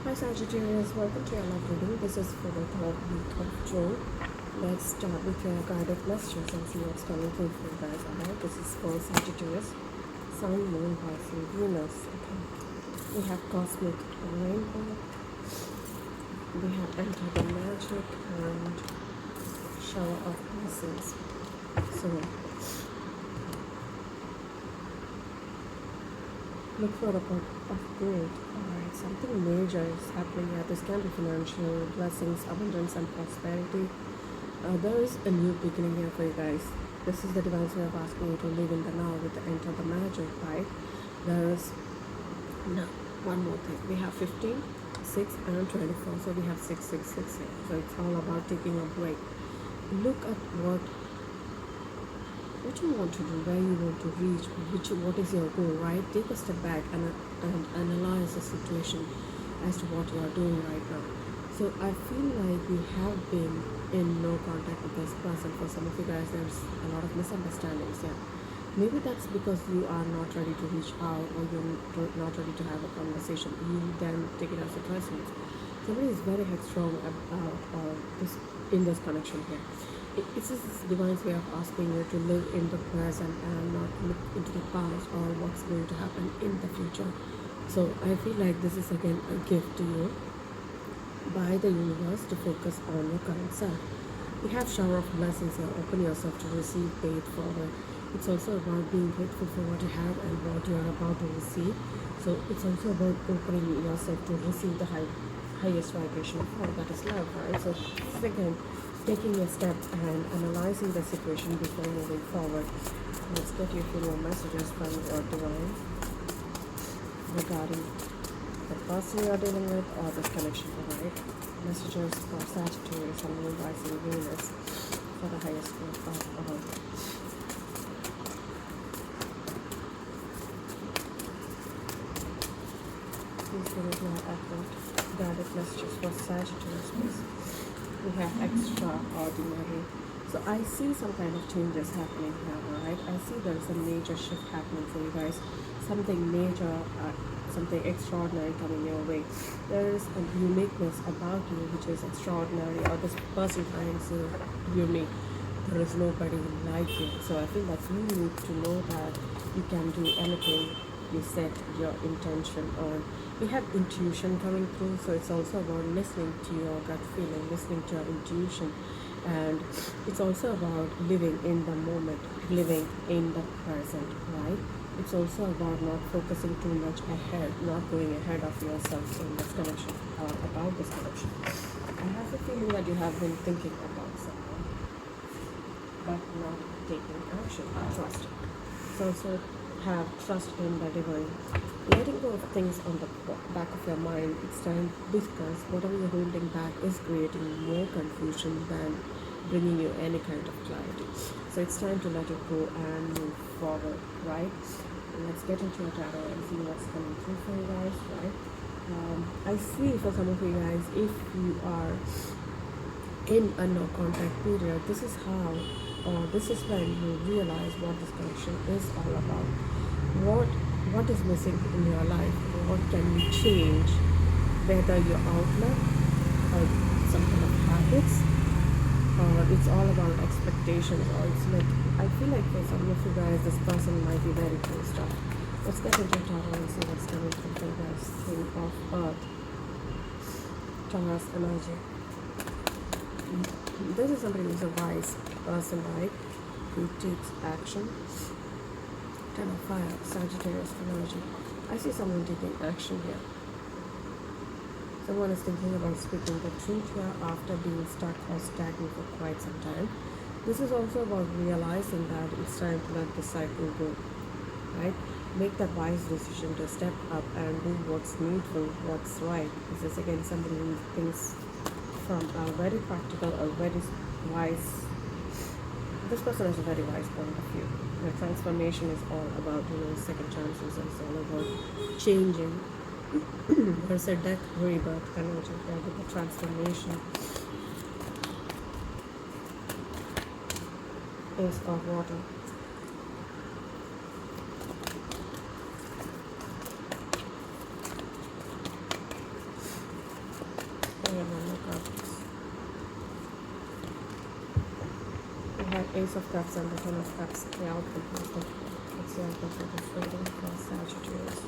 Hi Sagittarius, welcome to your love reading. This is for the third week of June. Let's start with your guided messages and see what's coming through for you guys. Alright, this is for Sagittarius, Sun, Moon, Rising, Venus. Okay, we have cosmic rainbow. We have enter the magic and shower of blessings. So look for the pot of gold. Alright, something major is happening here. This can be financial blessings, abundance, and prosperity. There is a new beginning here for you guys. This is the divine way of asking you to live in the now with the enter the magic, right? There is no one more thing. We have 15, 6, and 24. So we have 666 here. So it's all about taking a break. Look at what you want to do, where you want to reach, what is your goal, right? Take a step back and analyze the situation as to what you are doing right now. So I feel like we have been in no contact with this person. For some of you guys, there's a lot of misunderstandings here. Maybe that's because you are not ready to reach out, or you're not ready to have a conversation. You then take it as a presence. Somebody is very headstrong about this in this connection here. It's this divine way of asking you to live in the present and not look into the past or what's going to happen in the future. So I feel like this is again a gift to you by the universe to focus on your current self. We have shower of blessings here. Open yourself to receive, pay it forward. It's also about being grateful for what you have and what you are about to receive. So it's also about opening yourself to receive the highest vibration of all, that is love, right? So this is again taking a step and analyzing the situation before moving forward. Let's get you few more messages from your divine regarding the person you are dealing with or this connection, alright? Messages for Sagittarius and Moon, Rising, Venus for the highest good of all. Please give me more accurate guided messages for Sagittarius, please. We have extraordinary. So I see some kind of changes happening here, alright? I see there's a major shift happening for you guys. Something major, something extraordinary coming your way. There is a uniqueness about you which is extraordinary, or this person finds you unique. There is nobody like you. So I feel that you need to know that you can do anything you set your intention on. We have intuition coming through, so it's also about listening to your gut feeling, listening to your intuition, and it's also about living in the moment, living in the present, right? It's also about not focusing too much ahead, not going ahead of yourself in this connection or about this connection. I have a feeling that you have been thinking about someone but not taking action. Trust. It's also have trust in the divine. Letting go of things on the back of your mind, it's time, because whatever you're holding back is creating more confusion than bringing you any kind of clarity. So it's time to let it go and move forward, right? Let's get into your tarot and see what's coming through for you guys, right? I see for some of you guys, if you are in a no contact period, this is how, or this is when you realize what this connection is all about. What is missing in your life? What can you change? Whether your outlook or some kind of habits, or it's all about expectations, or it's like, I feel like for some of you guys, this person might be very closed off. Let's get into tarot and see what's coming from you guys. King of Earth, Taurus energy. This is somebody who's a wise person, right? Who takes action. Ten of Fire, Sagittarius energy. I see someone taking action here. Someone is thinking about speaking the truth here after being stuck or stagnant for quite some time. This is also about realizing that it's time to let the cycle go, right? Make that wise decision to step up and do what's needful, what's right. This is again somebody who thinks from a very practical or very wise. This person has a very wise point of view. The transformation is all about, second chances. It's all about changing. There's a death, rebirth energy there with the transformation. Ace of Water. Ace of Cups and the Ten of Cups. The outcome for the, what's the outcome for this reading for Sagittarius?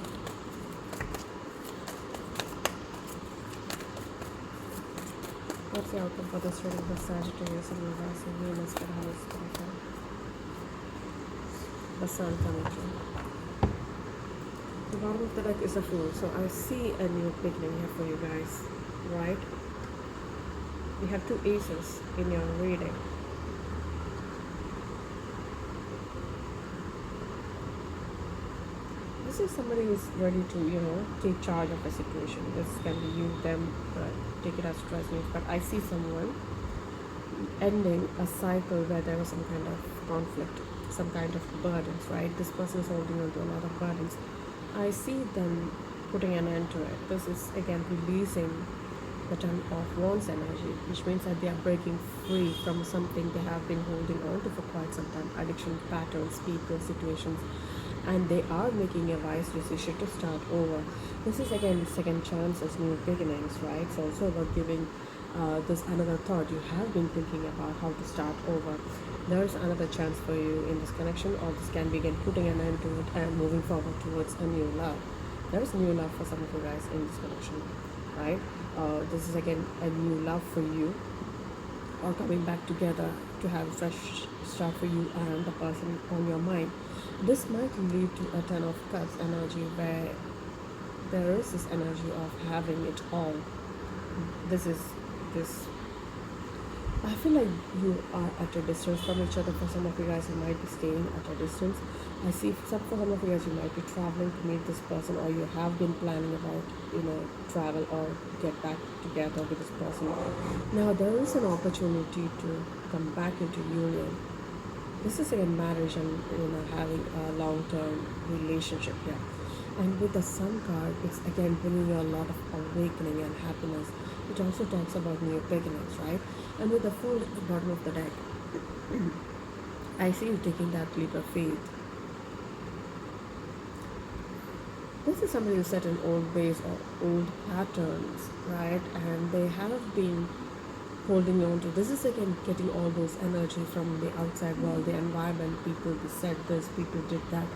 What's the outcome for this reading for Sagittarius and reverse and Venus for the house for the Sun coming through? The bottom of the deck is a Fool, so I see a new beginning here for you guys, right? We have two aces in your reading. This is somebody who's ready to, you know, take charge of a situation. This can be you, them, take it as stress news. But I see someone ending a cycle where there was some kind of conflict, some kind of burdens, right? This person is holding on to a lot of burdens. I see them putting an end to it. This is again releasing the Ten of Wands energy, which means that they are breaking free from something they have been holding on to for quite some time, addiction patterns, people, situations, and they are making a wise decision to start over. This is again second chances, new beginnings, right? It's also about giving this another thought. You have been thinking about how to start over. There's another chance for you in this connection, or this can begin putting an end to it and moving forward towards a new love. There's new love for some of you guys in this connection, right? This is again a new love for you, or coming back together to have a fresh start for you and the person on your mind. This might lead to a Ten of Cups energy where there is this energy of having it all. This I feel like you are at a distance from each other. For some of you guys, you might be staying at a distance. I see for some of you guys, you might be traveling to meet this person, or you have been planning about, you know, travel or get back together with this person. Now there is an opportunity to come back into union. This is again marriage and, you know, having a long-term relationship here. And with the Sun card, it's again bringing you a lot of awakening and happiness. It also talks about new beginnings, right? And with the Fool at the bottom of the deck, I see you taking that leap of faith. This is somebody who set in old ways or old patterns, right? And they have been holding on to. This is again getting all those energy from the outside world, the environment, people said this, people did that,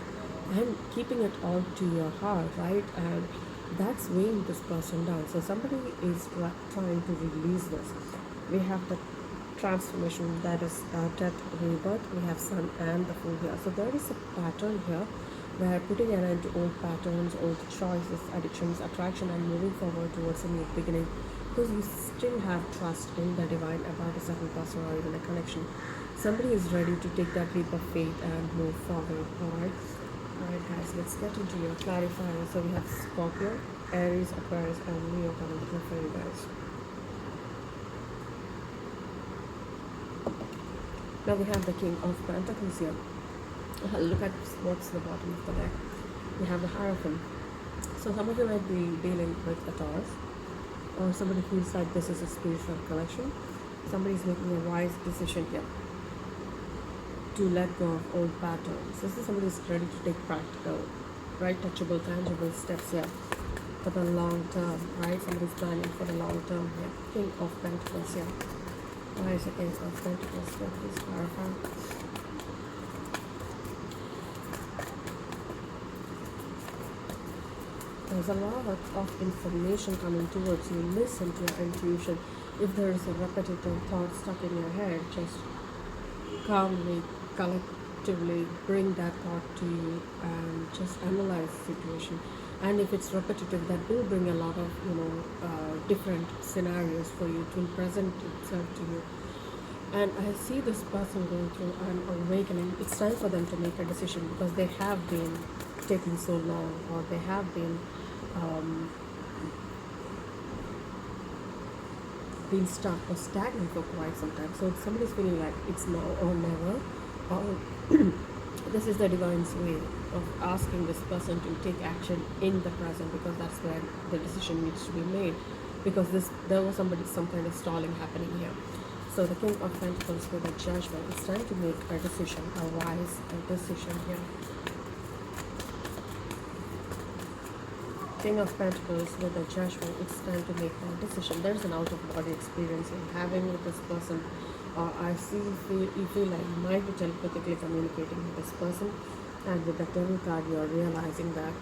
and keeping it all to your heart, right? And that's weighing this person down. So somebody is trying to release this. We have the transformation, that is death, rebirth. We have Sun and the Fool here. So there is a pattern here where putting an end to old patterns, old choices, addictions, attraction, and moving forward towards a new beginning, because you still have trust in the divine about a certain person or even a connection. Somebody is ready to take that leap of faith and move forward. Alright guys, let's get into your clarifier. So we have Scorpio, Aries, Aquarius, and Leo coming through for you guys. Now we have the King of Pentacles here. Look at what's the bottom of the deck. We have the Hierophant. So some of you might be dealing with a Taurus, or somebody feels like this is a spiritual connection. Somebody is making a wise decision here to let go of old patterns. This is somebody who's ready to take practical, right, touchable, tangible steps here for the long term, right? Somebody's planning for the long term here. King of Pentacles here. Why is the King of Pentacles here? Please clarify. There's a lot of information coming towards you. Listen to your intuition. If there is a repetitive thought stuck in your head, just calmly, collectively bring that thought to you and just analyze the situation. And if it's repetitive, that will bring a lot of, you know, different scenarios for you. It will present itself to you. And I see this person going through an awakening. It's time for them to make a decision, because they have been taking so long, or they have been stuck or stagnant for quite some time. So somebody's feeling like it's now or never, or this is the divine's way of asking this person to take action in the present, because that's where the decision needs to be made, because there was some kind of stalling happening here. So the King of Pentacles with a Judgment. It's time to make a decision, a wise decision here. King of Pentacles with a Judgment. It's time to make a decision. There's an out-of-body experience you're having with this person. or you feel like you might be telepathically communicating with this person, and with the devil card you're realizing that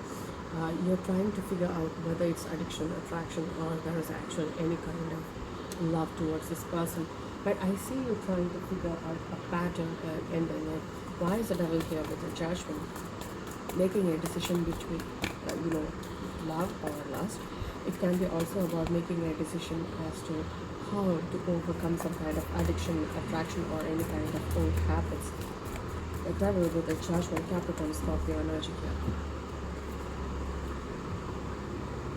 you're trying to figure out whether it's addiction, attraction, or there is actually any kind of love towards this person. But I see you trying to figure out a pattern and ending it. Why is the devil here with the judgment? Making a decision between, love or lust. It can be also about making a decision as to how to overcome some kind of addiction, attraction, or any kind of old habits. The devil with the judgment, Capricorn, Scorpio energy here.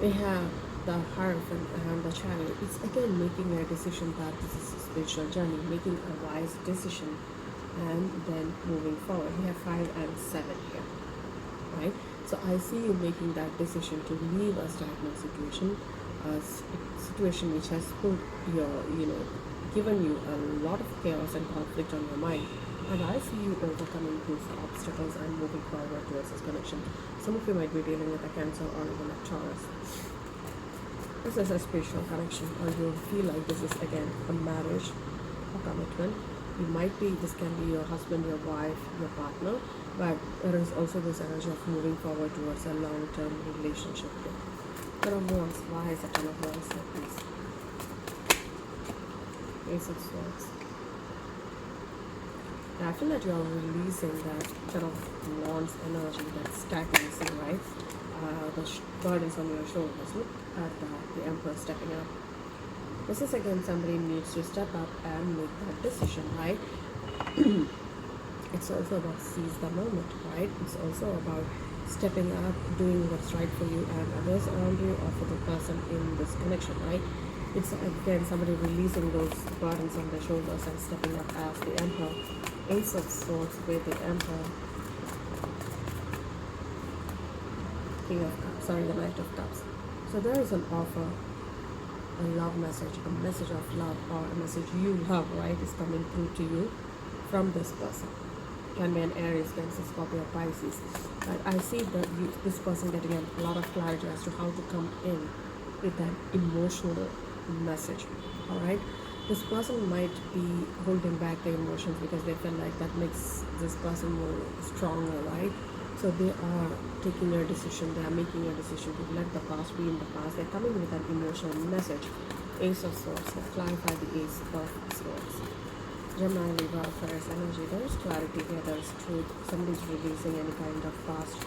We have the Hierophant and the Chariot. It's again making a decision that this is a spiritual journey, making a wise decision, and then moving forward. We have 5 and 7 here, right? So I see you making that decision to leave a stagnant situation, a situation which has put given you a lot of chaos and conflict on your mind. And I see you overcoming these obstacles and moving forward towards this connection. Some of you might be dealing with a Cancer or even a Taurus. This is a spiritual connection, or you feel like this is again a marriage, a commitment. This can be your husband, your wife, your partner, but there is also this energy of moving forward towards a long-term relationship here. Ten of Wands. Why is the Ten of Wands here, please? Ace of Swords. I feel that you are releasing that Ten of Wands energy, that stagnancy, right? The burdens on your shoulders. Look at the Emperor stepping up. This is again somebody needs to step up and make that decision, right? It's also about seize the moment, right? It's also about stepping up, doing what's right for you and others around you, or for the person in this connection, right? It's again somebody releasing those burdens on their shoulders and stepping up as the Emperor. Ace of Swords with the Emperor. The Knight of Cups. So there is an offer, a love message, a message of love, or a message you love, right, is coming through to you from this person. Can be an Aries, Cancer, Scorpio, Pisces. I see that this person getting a lot of clarity as to how to come in with an emotional message. All right, this person might be holding back their emotions because they feel like that makes this person more stronger, right? So they are taking a decision, they are making a decision to let the past be in the past. They're coming with an emotional message. Ace of Swords. Now clarify the Ace of Swords. Gemini, Libra, Aquarius energy. There is clarity here, there is truth. Somebody's releasing any kind of past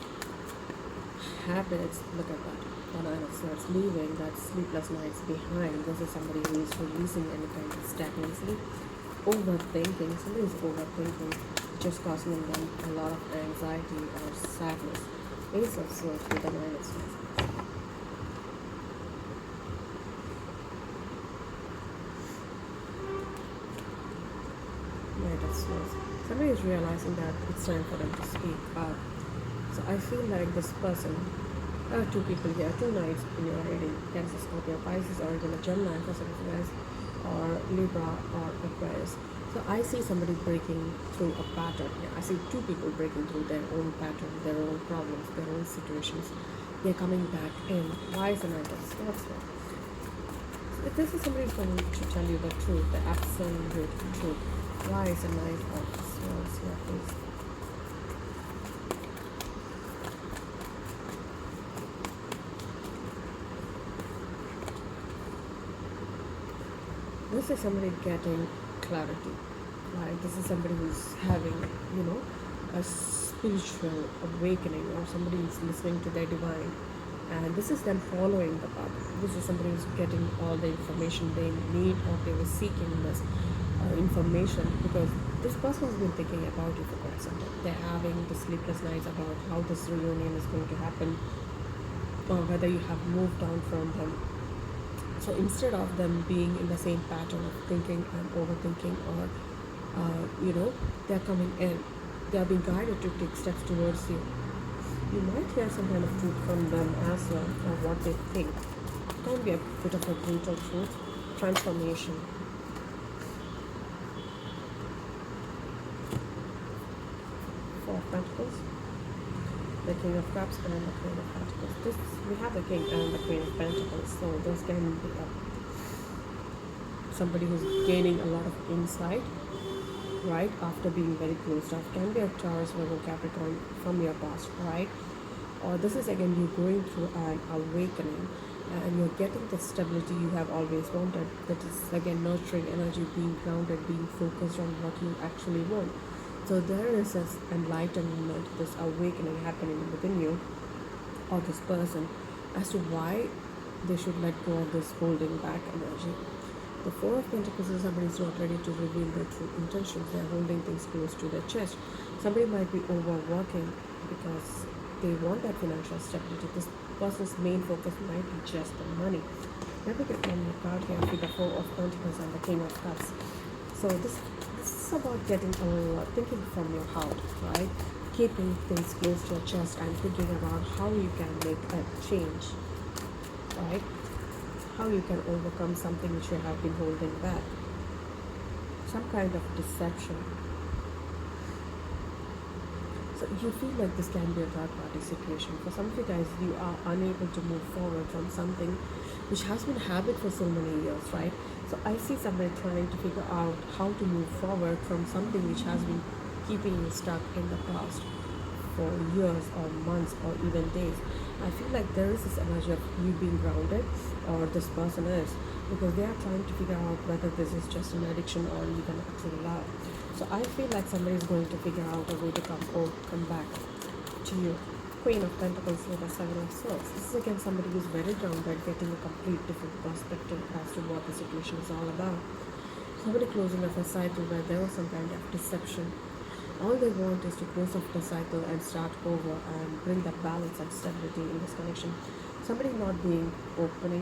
habits. Look at that. The Nine of Swords, leaving that sleepless nights behind. This is somebody who is releasing any kind of stagnancy. Overthinking. Somebody is overthinking, just causing them a lot of anxiety or sadness. Ace of Swords with the Nine of Swords. Knight of Swords. Somebody is realizing that it's time for them to speak up. So I feel like this person, there are two people here, two knights in your reading, Cancer, Scorpio, Pisces, or even a Gemini for some of you guys, or Libra or Aquarius. So I see somebody breaking through a pattern here. I see two people breaking through their own pattern, their own problems, their own situations. They're coming back in. Why is the Knight of Swords here? So this is somebody who's going to tell you the truth, the absolute truth. Why is the Knight of Swords here, please? This is somebody getting clarity, right? This is somebody who's having, a spiritual awakening, or somebody who's listening to their divine, and this is them following the path. This is somebody who's getting all the information they need, or they were seeking this information, because this person has been thinking about you for quite some time. They're having the sleepless nights about how this reunion is going to happen, or whether you have moved on from them. So instead of them being in the same pattern of thinking and overthinking, or they're coming in, they are being guided to take steps towards you. You might hear some kind of truth from them as well, or what they think. It can be a bit of a brutal truth. Transformation. Four of Pentacles, the King of Cups, and the Queen of Pentacles. We have the King and the Queen of Pentacles, so those can be somebody who's gaining a lot of insight, right, after being very closed off. Can be a Taurus, Virgo, Capricorn from your past, right? Or this is again you going through an awakening, and you're getting the stability you have always wanted. That is again nurturing energy, being grounded, being focused on what you actually want. So there is this enlightenment, this awakening happening within you or this person as to why they should let go of this holding back energy. The Four of Pentacles is somebody who's not ready to reveal their true intentions. They're holding things close to their chest. Somebody might be overworking because they want that financial stability. This person's main focus might be just the money. Let me get one more card here with the Four of Pentacles and the King of Cups. So this is about getting thinking from your heart, right? Keeping things close to your chest and thinking about how you can make a change, right? How you can overcome something which you have been holding back. Some kind of deception. So you feel like this can be a third party situation. For some of you guys, you are unable to move forward from something which has been a habit for so many years, right? So I see somebody trying to figure out how to move forward from something which has been keeping you stuck in the past for years or months or even days. I feel like there is this energy of you being grounded, or this person is, because they are trying to figure out whether this is just an addiction or even actual love. So I feel like somebody is going to figure out a way to come back to you. Queen of Pentacles with the Seven of Swords. This is again somebody who's very grounded, getting a complete different perspective as to what the situation is all about. Somebody closing off a cycle where there was some kind of deception. All they want is to close off the cycle and start over and bring that balance and stability in this connection. Somebody not being open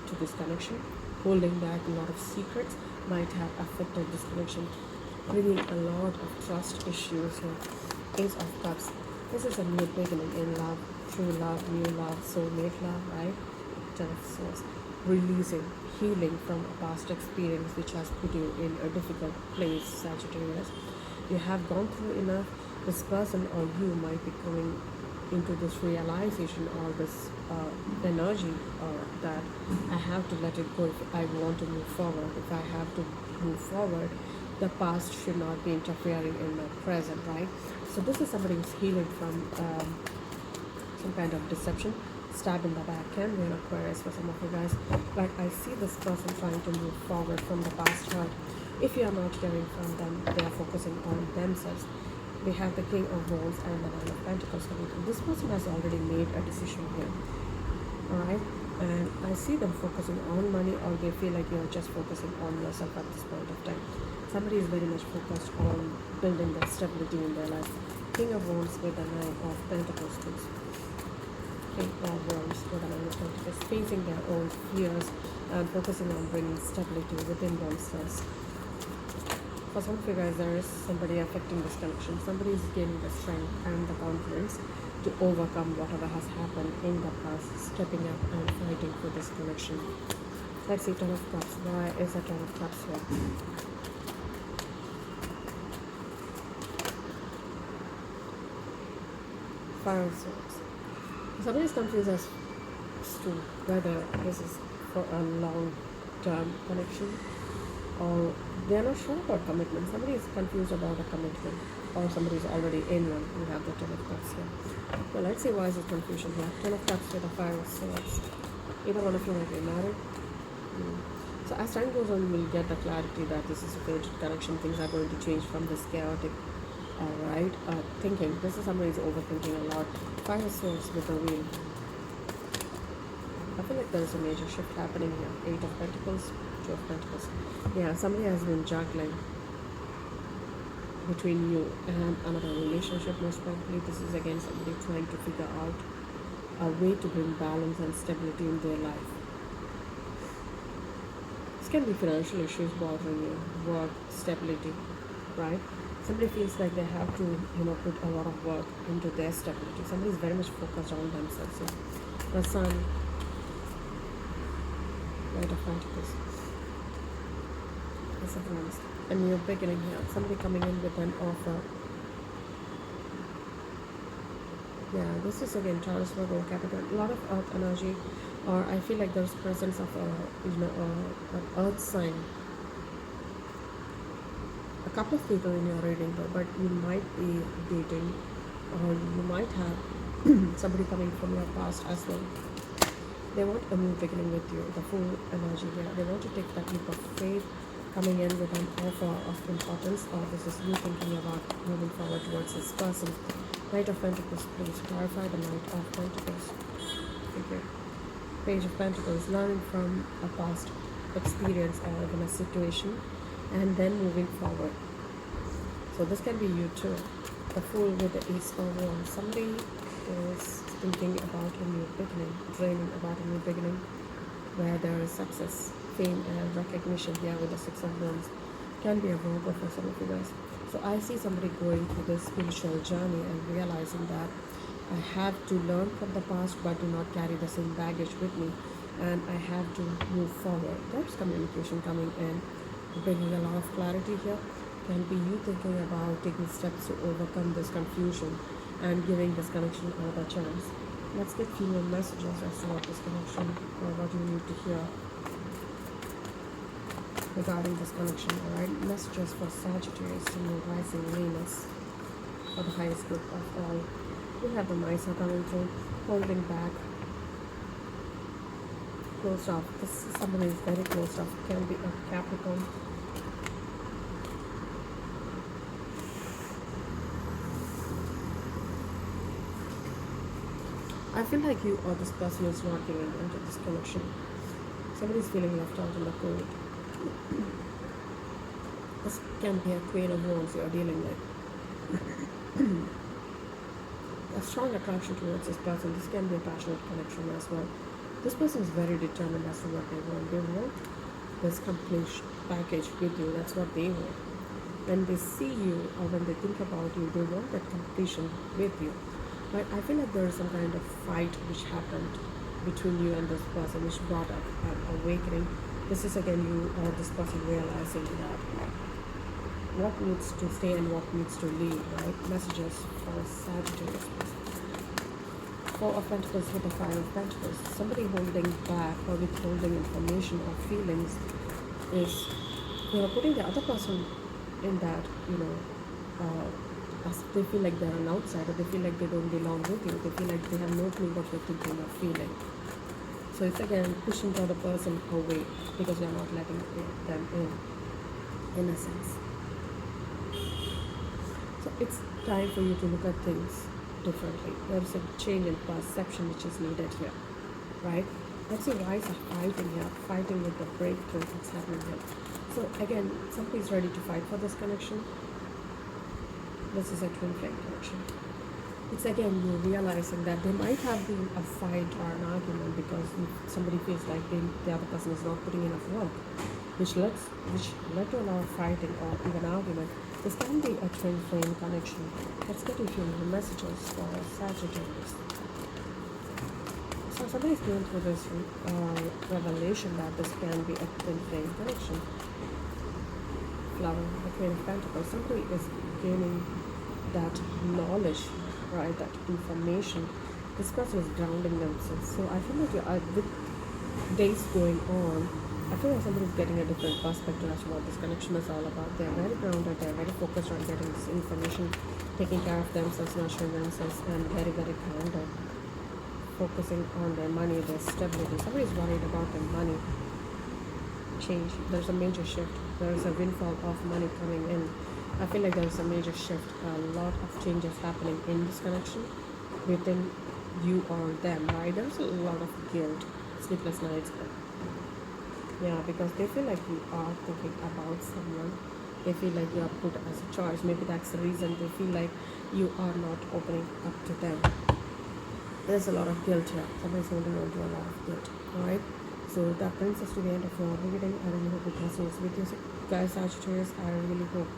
to this connection, holding back a lot of secrets, might have affected this connection, bringing a lot of trust issues here. Ace of Cups. This is a new beginning in love, true love, new love, soulmate love, right? Ten of Swords. Releasing, healing from a past experience which has put you in a difficult place, Sagittarius. You have gone through enough. This person or you might be coming into this realization or this energy that I have to let it go if I want to move forward. If I have to move forward, the past should not be interfering in my present, right? So this is somebody who's healing from some kind of deception. Stab in the back, can be an Aquarius for some of you guys. Like I see this person trying to move forward from the past hurt. If you are not hearing from them, they are focusing on themselves. We have the King of Wands and the Nine of Pentacles coming through. This person has already made a decision here. Alright? And I see them focusing on money, or they feel like you're just focusing on yourself at this point of time. Somebody is very much focused on building that stability in their life. King of Wands with the Nine of Pentacles, please. King of Wands with the Nine of Pentacles, facing their own fears and focusing on bringing stability within themselves. For some of you guys, there is somebody affecting this connection. Somebody is gaining the strength and the confidence to overcome whatever has happened in the past, stepping up and fighting for this connection. Let's see, Ten of Cups. Why is a Ten of Cups here? Five of Swords. Somebody is confused as to whether this is for a long-term connection, or they are not sure about commitment. Somebody is confused about a commitment, or somebody is already in one. We have the Ten of Cups here. Well, let's see why is it confusion here. Ten of Cups with a Five of Swords. Either one of you might be married. So as time goes on, we'll get the clarity that this is a fated connection. Things are going to change from this chaotic, thinking. This is somebody who's overthinking a lot. Five of Swords with the Wheel. I feel like there is a major shift happening here. Eight of Pentacles, Two of Pentacles. Yeah, somebody has been juggling between you and another relationship. Most probably this is again somebody trying to figure out a way to bring balance and stability in their life. This can be financial issues bothering you, work, stability, right? Somebody feels like they have to, put a lot of work into their stability. Somebody is very much focused on themselves. So the Sun, Knight of Pentacles. This is honest. A new beginning here. Somebody coming in with an offer. Yeah, this is again Taurus, Virgo, Capricorn. A lot of earth energy. or I feel like there's presence of an earth sign. A couple of people in your reading though, but you might be dating, or you might have somebody coming from your past as well. They want a new beginning with you, the full energy here. They want to take that leap of faith, coming in with an offer of importance, or this is you thinking about moving forward towards this person. Knight of Pentacles, please clarify the Knight of Pentacles. Figure. Page of Pentacles, learning from a past experience or even a situation, and then moving forward. So this can be you too. The Fool with the Ace of Wands. Somebody is thinking about a new beginning, dreaming about a new beginning, where there is success, fame, and recognition here with the Six of Wands. Can be a Virgo for some of you guys. So I see somebody going through this spiritual journey and realizing that I have to learn from the past but do not carry the same baggage with me, and I have to move forward. There's communication coming in, bringing a lot of clarity here. Can be you thinking about taking steps to overcome this confusion and giving this connection another chance. Let's get few more messages as to what this connection, or what you need to hear regarding this connection. Alright, messages for Sagittarius, Moon, Rising, Venus, for the highest good of all. We have the Miser coming through, holding back, closed off. This is somebody who's very closed off. Can be a Capricorn. I feel like you or this person is not giving into this connection. Somebody's feeling left out in the cold. This can be a Queen of Wands you're dealing with. A strong attraction towards this person. This can be a passionate connection as well. This person is very determined as to what they want. They want this complete package with you. That's what they want. When they see you or when they think about you, they want that completion with you. But I feel like there is some kind of fight which happened between you and this person, which brought up an awakening. This is again you or this person realizing that what needs to stay and what needs to leave, right? Messages for Sagittarius. Four of Pentacles with the Five of Pentacles. Somebody holding back or withholding information or feelings is, putting the other person in that, as they feel like they're an outsider, they feel like they don't belong with you, they feel like they have no clue what you're thinking or feeling. So it's again pushing the other person away because you're not letting them in a sense. So it's time for you to look at things differently. There's a change in perception which is needed here, right? Let's see why is fighting here, fighting with the breakthrough that's happening here. So again, somebody's ready to fight for this connection. This is a twin flame connection. It's again you realizing that there might have been a fight or an argument because somebody feels like the other person is not putting enough work, which led to a lot of fighting or even argument. This can be a twin flame connection. Let's get a few more messages for Sagittarius. So somebody's going through this revelation that this can be a twin flame connection. Flower, the Queen of Pentacles. Somebody is gaining that knowledge, right, that information. This person is grounding themselves. So I feel like with days going on, I feel like somebody's getting a different perspective as to what this connection is all about. They're very grounded, they're very focused on getting this information, taking care of themselves, nurturing themselves, and very, very grounded, focusing on their money, their stability. Somebody's worried about their money. Change. There's a major shift. There's a windfall of money coming in. I feel like there's a major shift, a lot of changes happening in this connection within you or them, right? There's a lot of guilt, sleepless nights. Yeah, because they feel like you are thinking about someone. They feel like you are put as a choice. Maybe that's the reason they feel like you are not opening up to them. There's a lot of guilt here. Somebody's holding on to a lot of guilt, alright? So that brings us to the end of your reading. I really hope it resonates with you guys, Sagittarius. I really hope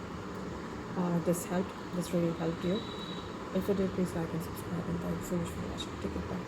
this helped. This really helped you. If you did, please like and subscribe, and thanks so much for watching. Take it back.